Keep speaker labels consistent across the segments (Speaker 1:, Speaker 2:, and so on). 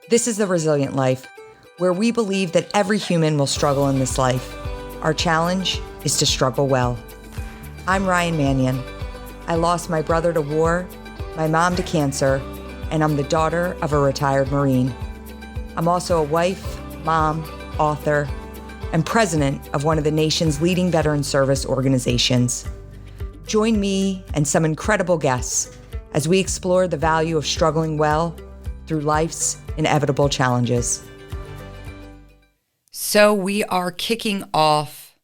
Speaker 1: This is The Resilient Life, where we believe that every human will struggle in this life. Our challenge is to struggle well. I'm Ryan Manion. I lost my brother to war, my mom to cancer, and I'm the daughter of a retired Marine. I'm also a wife, mom, author, and president of one of the nation's leading veteran service organizations. Join me and some incredible guests as we explore the value of struggling well through life's inevitable challenges. So we are kicking off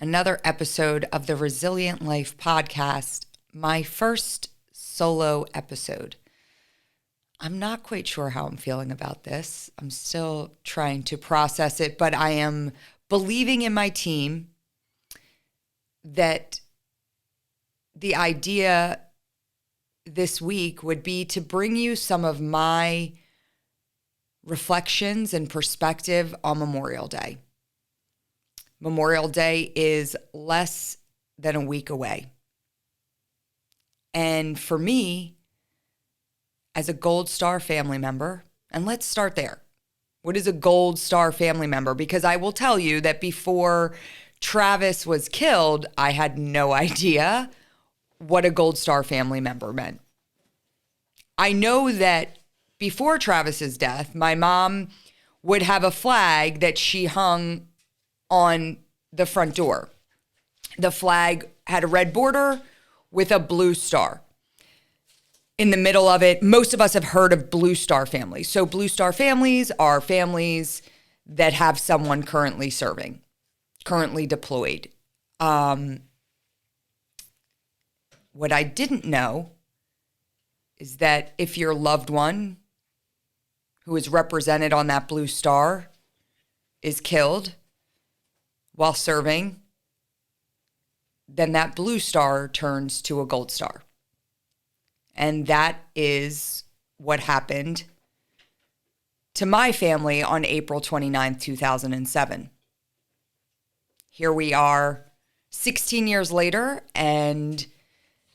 Speaker 1: another episode of the Resilient Life podcast, my first solo episode. I'm not quite sure how I'm feeling about this. I'm still trying to process it, but I am believing in my team that the idea this week would be to bring you some of my reflections and perspective on Memorial Day. Memorial Day is less than a week away. And for me, as a Gold Star family member, and let's start there. What is a Gold Star family member? Because I will tell you that before Travis was killed, I had no idea what a Gold Star family member meant. I know that before Travis's death, my mom would have a flag that she hung on the front door. The flag had a red border with a blue star. In the middle of it, most of us have heard of Blue Star families. So Blue Star families are families that have someone currently serving, currently deployed. What I didn't know is that if your loved one who is represented on that blue star is killed while serving, then that blue star turns to a gold star. And that is what happened to my family on April 29th, 2007. Here we are 16 years later, and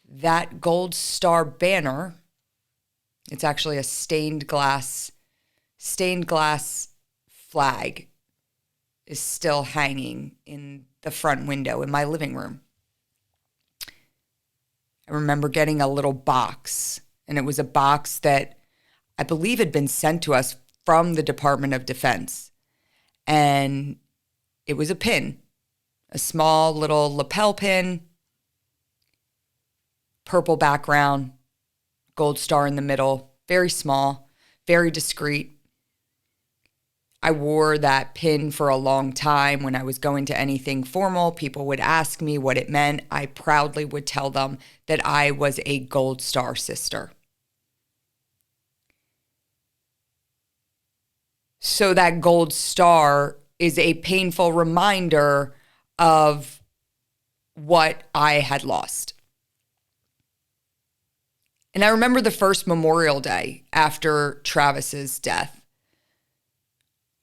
Speaker 1: that gold star banner, it's actually a stained glass flag, is still hanging in the front window in my living room. I remember getting a little box, and it was a box that I believe had been sent to us from the Department of Defense. And it was a pin, a small little lapel pin, purple background, gold star in the middle, very small, very discreet. I wore that pin for a long time. When I was going to anything formal, people would ask me what it meant. I proudly would tell them that I was a Gold Star sister. So that gold star is a painful reminder of what I had lost. And I remember the first Memorial Day after Travis's death.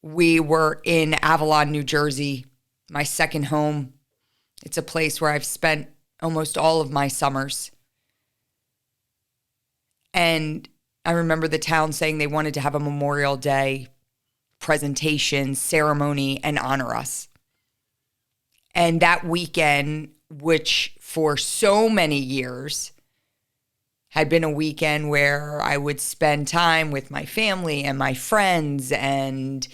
Speaker 1: We were in Avalon, New Jersey, my second home. It's a place where I've spent almost all of my summers. And I remember the town saying they wanted to have a Memorial Day presentation, ceremony, and honor us. And that weekend, which for so many years had been a weekend where I would spend time with my family and my friends and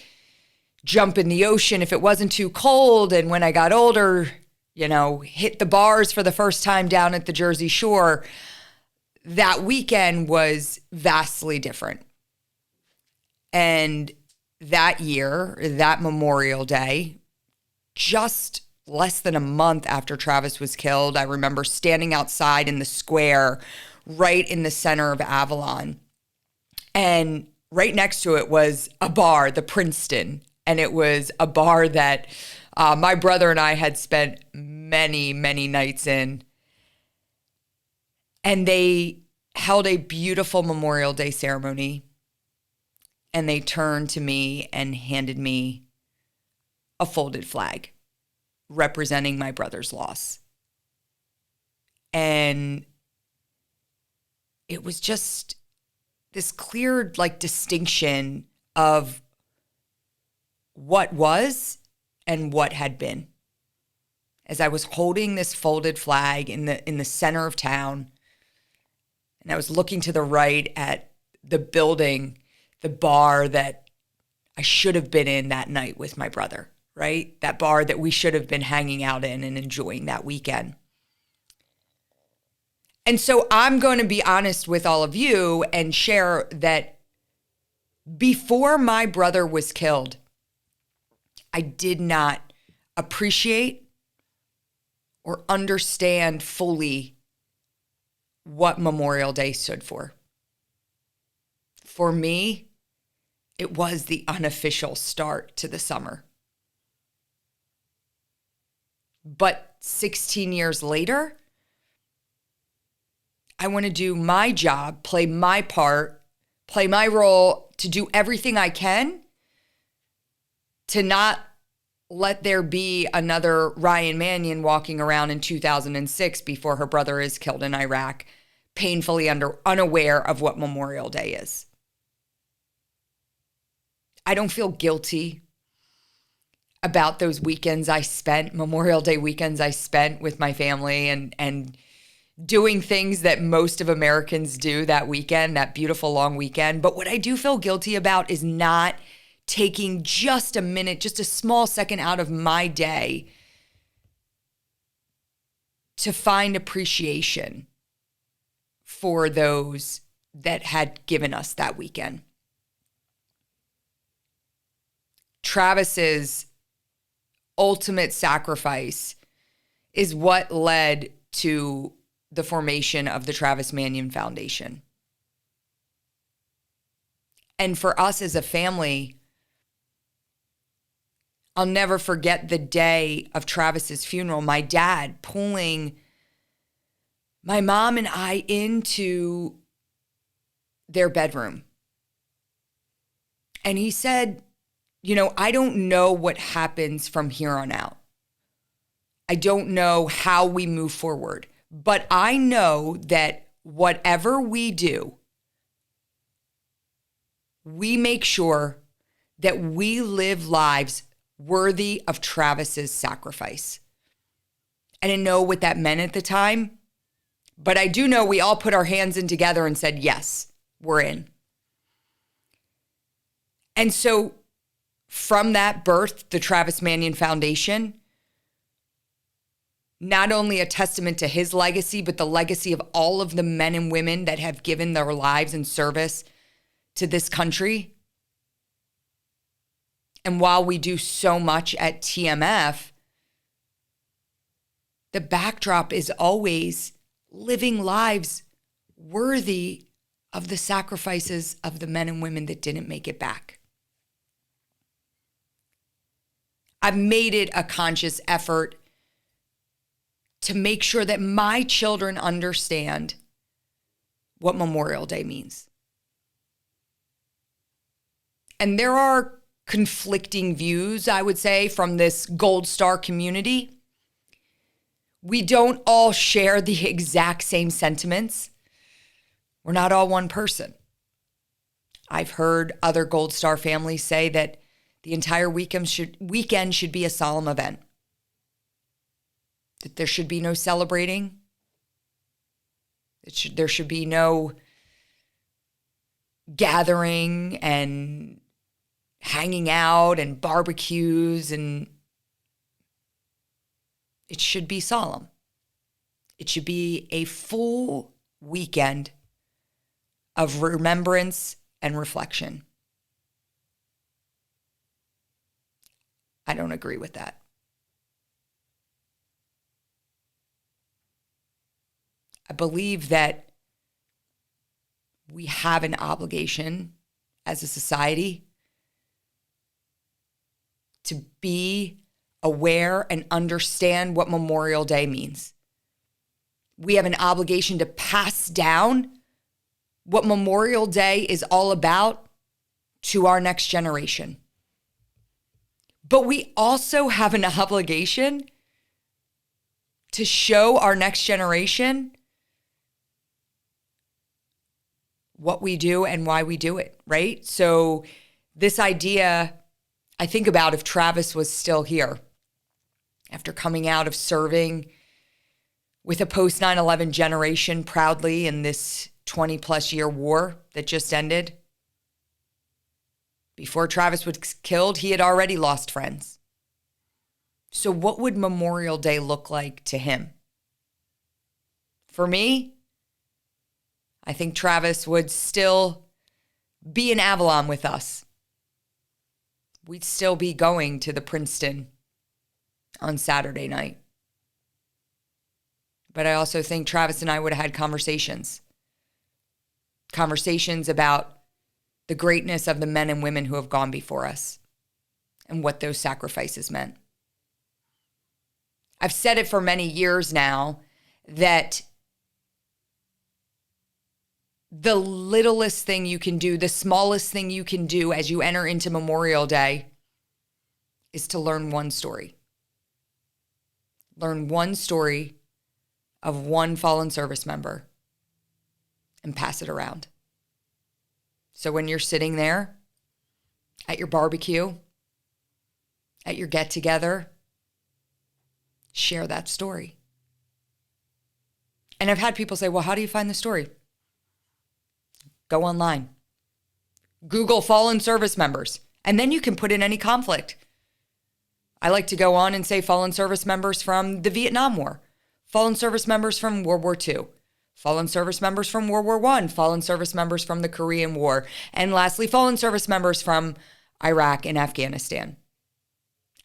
Speaker 1: jump in the ocean if it wasn't too cold. And when I got older, hit the bars for the first time down at the Jersey Shore. That weekend was vastly different. And that year, that Memorial Day, just less than a month after Travis was killed, I remember standing outside in the square right in the center of Avalon. And right next to it was a bar, the Princeton. And it was a bar that my brother and I had spent many, many nights in. And they held a beautiful Memorial Day ceremony. And they turned to me and handed me a folded flag representing my brother's loss. And it was just this clear like distinction of what was and what had been. As I was holding this folded flag in the center of town, and I was looking to the right at the building, the bar that I should have been in that night with my brother, right? That bar that we should have been hanging out in and enjoying that weekend. And so I'm going to be honest with all of you and share that before my brother was killed, I did not appreciate or understand fully what Memorial Day stood for. For me, it was the unofficial start to the summer. But 16 years later, I want to do my job, play my part, play my role, to do everything I can to not let there be another Ryan Manion walking around in 2006 before her brother is killed in Iraq, painfully unaware of what Memorial Day is. I don't feel guilty about those weekends I spent, Memorial Day weekends I spent with my family and doing things that most of Americans do that weekend, that beautiful long weekend. But what I do feel guilty about is not taking just a minute, just a small second out of my day to find appreciation for those that had given us that weekend. Travis's ultimate sacrifice is what led to the formation of the Travis Manion Foundation. And for us as a family, I'll never forget the day of Travis's funeral, my dad pulling my mom and I into their bedroom. And he said, I don't know what happens from here on out. I don't know how we move forward, but I know that whatever we do, we make sure that we live lives worthy of Travis's sacrifice. I didn't know what that meant at the time, but I do know we all put our hands in together and said, yes, we're in. And so from that birthed the Travis Manion Foundation, not only a testament to his legacy, but the legacy of all of the men and women that have given their lives in service to this country. And while we do so much at TMF, the backdrop is always living lives worthy of the sacrifices of the men and women that didn't make it back. I've made it a conscious effort to make sure that my children understand what Memorial Day means. And there are conflicting views, I would say, from this Gold Star community. We don't all share the exact same sentiments. We're not all one person. I've heard other Gold Star families say that the entire weekend should be a solemn event, that there should be no celebrating. There should be no gathering and hanging out and barbecues, and it should be solemn. It should be a full weekend of remembrance and reflection. I don't agree with that. I believe that we have an obligation as a society to be aware and understand what Memorial Day means. We have an obligation to pass down what Memorial Day is all about to our next generation. But we also have an obligation to show our next generation what we do and why we do it, right? So this idea, I think about if Travis was still here after coming out of serving with a post 9/11 generation proudly in this 20 plus year war that just ended. Before Travis was killed, he had already lost friends. So what would Memorial Day look like to him? For me, I think Travis would still be in Avalon with us. We'd still be going to the Princeton on Saturday night. But I also think Travis and I would have had conversations about the greatness of the men and women who have gone before us and what those sacrifices meant. I've said it for many years now that the littlest thing you can do, the smallest thing you can do as you enter into Memorial Day is to learn one story. Learn one story of one fallen service member and pass it around. So when you're sitting there at your barbecue, at your get together, share that story. And I've had people say, well, how do you find the story? Go online. Google fallen service members, and then you can put in any conflict. I like to go on and say fallen service members from the Vietnam War, fallen service members from World War II, fallen service members from World War I, fallen service members from the Korean War, and lastly, fallen service members from Iraq and Afghanistan.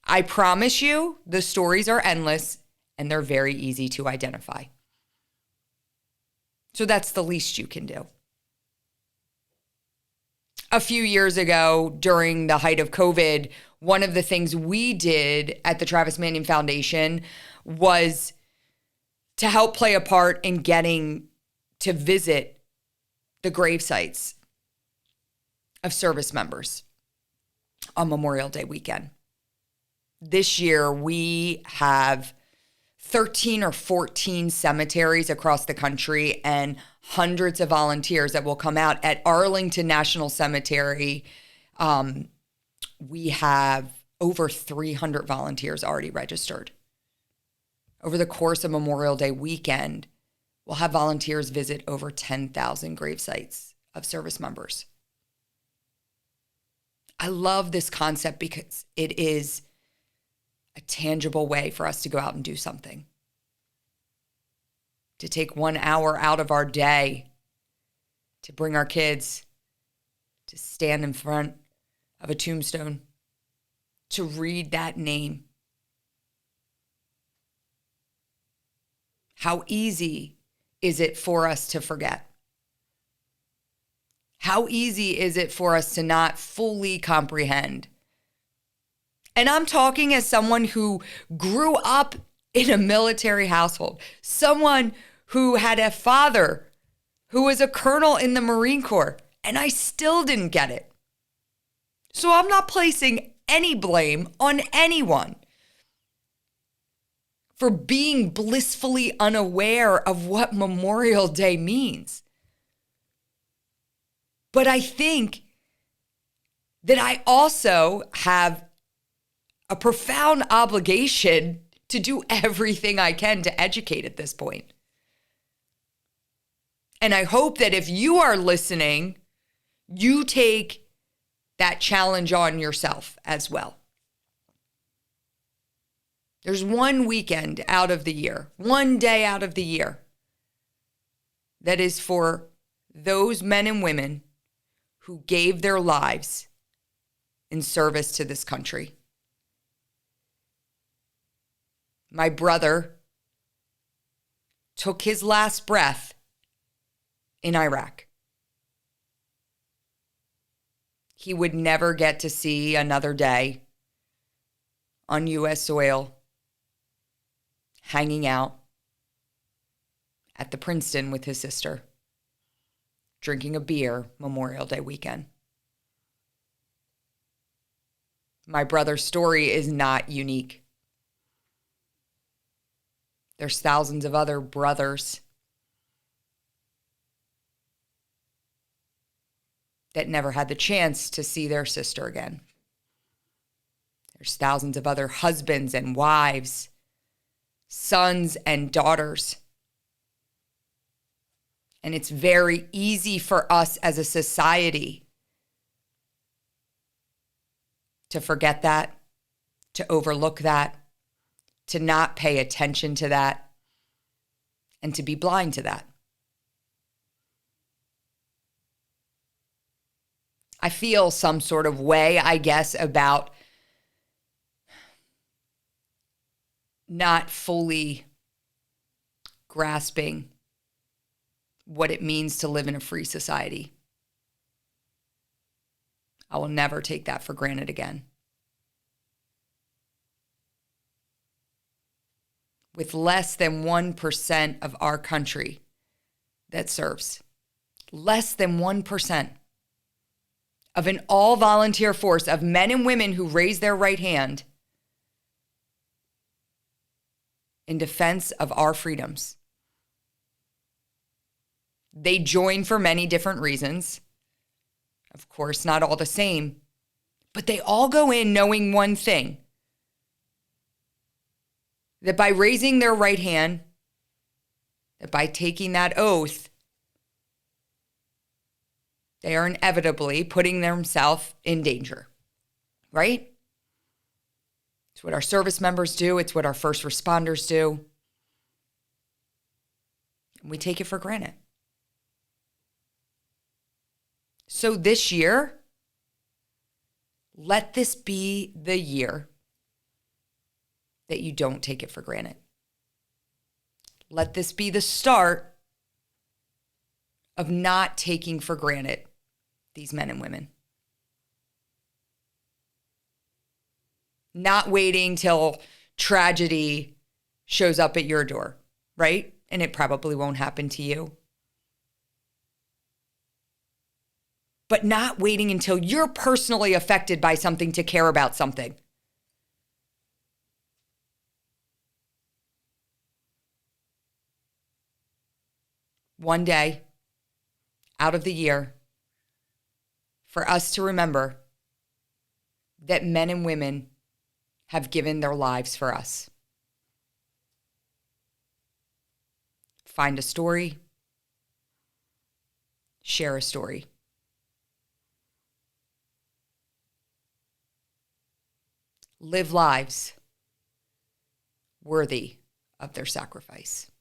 Speaker 1: I promise you, the stories are endless and they're very easy to identify. So that's the least you can do. A few years ago, during the height of COVID, one of the things we did at the Travis Manion Foundation was to help play a part in getting to visit the grave sites of service members on Memorial Day weekend. This year, we have 13 or 14 cemeteries across the country and hundreds of volunteers that will come out. At Arlington National Cemetery, we have over 300 volunteers already registered. Over the course of Memorial Day weekend, we'll have volunteers visit over 10,000 grave sites of service members. I love this concept because it is a tangible way for us to go out and do something. To take 1 hour out of our day to bring our kids to stand in front of a tombstone, to read that name. How easy is it for us to forget? How easy is it for us to not fully comprehend? And I'm talking as someone who grew up in a military household, someone who had a father who was a colonel in the Marine Corps, and I still didn't get it. So I'm not placing any blame on anyone for being blissfully unaware of what Memorial Day means. But I think that I also have a profound obligation to do everything I can to educate at this point. And I hope that if you are listening, you take that challenge on yourself as well. There's one weekend out of the year, one day out of the year, that is for those men and women who gave their lives in service to this country. My brother took his last breath in Iraq. He would never get to see another day on U.S. soil, hanging out at the Princeton with his sister, drinking a beer Memorial Day weekend. My brother's story is not unique. There's thousands of other brothers that never had the chance to see their sister again. There's thousands of other husbands and wives, sons and daughters. And it's very easy for us as a society to forget that, to overlook that, to not pay attention to that, and to be blind to that. I feel some sort of way, I guess, about not fully grasping what it means to live in a free society. I will never take that for granted again. With less than 1% of our country that serves, less than 1% of an all-volunteer force of men and women who raise their right hand in defense of our freedoms. They join for many different reasons. Of course, not all the same, but they all go in knowing one thing, that by raising their right hand, that by taking that oath, they are inevitably putting themselves in danger, right? It's what our service members do. It's what our first responders do. And we take it for granted. So this year, let this be the year that you don't take it for granted. Let this be the start of not taking for granted these men and women. Not waiting till tragedy shows up at your door, right? And it probably won't happen to you. But not waiting until you're personally affected by something to care about something. One day out of the year, for us to remember that men and women have given their lives for us. Find a story, share a story. Live lives worthy of their sacrifice.